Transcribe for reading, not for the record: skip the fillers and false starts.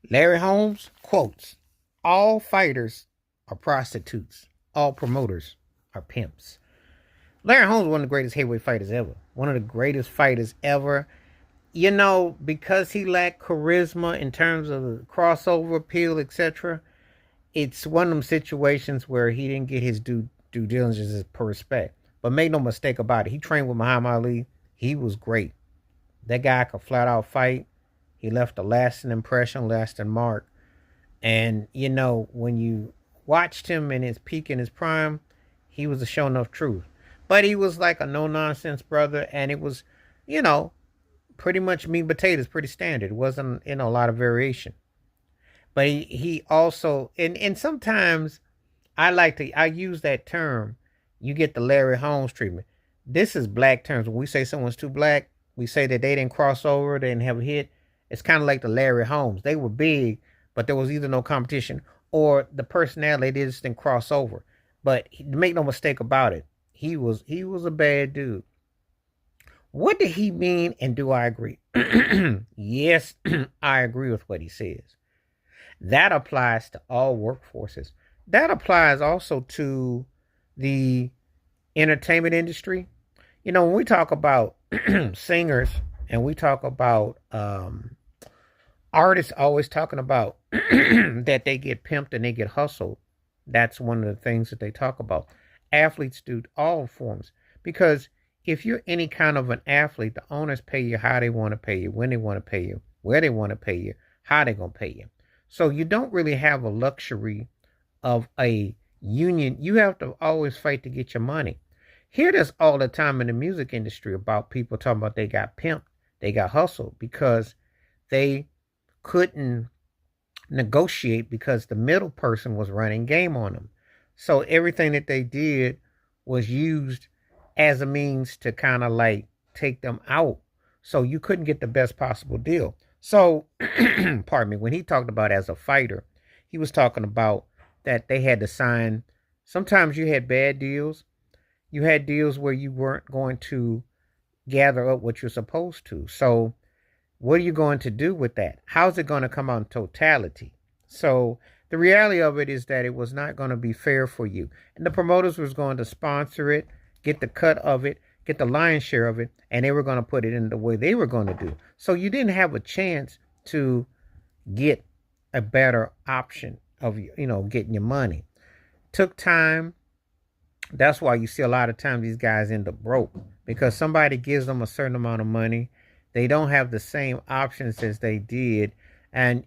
Larry Holmes quotes, all fighters are prostitutes. All promoters are pimps. Larry Holmes was one of the greatest heavyweight fighters ever. One of the greatest fighters ever. You know, because he lacked charisma in terms of the crossover appeal, etc. It's one of them situations where he didn't get his due diligence per respect. But make no mistake about it, he trained with Muhammad Ali. He was great. That guy could flat out fight. He left a lasting impression, lasting mark. And you know, when you watched him in his peak in his prime, he was a show enough truth. But he was like a no nonsense brother, and it was, you know, pretty much meat and potatoes, pretty standard. It wasn't, you know, a lot of variation. But he also and sometimes I use that term. You get the Larry Holmes treatment. This is black terms. When we say someone's too black, we say that they didn't cross over, they didn't have a hit. It's kind of like the Larry Holmes. They were big, but there was either no competition or the personality they just didn't cross over. But make no mistake about it, he was a bad dude. What did he mean, and do I agree? Yes, I agree with what he says. That applies to all workforces. That applies also to the entertainment industry. You know, when we talk about singers and we talk about artists always talking about that they get pimped and they get hustled. That's one of the things that they talk about. Athletes do all forms because if you're any kind of an athlete, the owners pay you how they want to pay you, when they want to pay you, where they want to pay you, how they gonna pay you. So you don't really have a luxury of a union. You have to always fight to get your money. Hear this all the time in the music industry about people talking about they got pimped, they got hustled because they couldn't negotiate because the middle person was running game on them. So everything that they did was used as a means to kind of like take them out. So you couldn't get the best possible deal. So, pardon me, when he talked about as a fighter, he was talking about that they had to sign. Sometimes you had bad deals. You had deals where you weren't going to gather up what you're supposed to. So what are you going to do with that? How's it going to come out in totality? So the reality of it is that it was not going to be fair for you. And the promoters was going to sponsor it, get the cut of it, get the lion's share of it, and they were going to put it in the way they were going to do. So you didn't have a chance to get a better option of, you know, getting your money. Took time. That's why you see a lot of times these guys end up broke because somebody gives them a certain amount of money. They don't have the same options as they did. And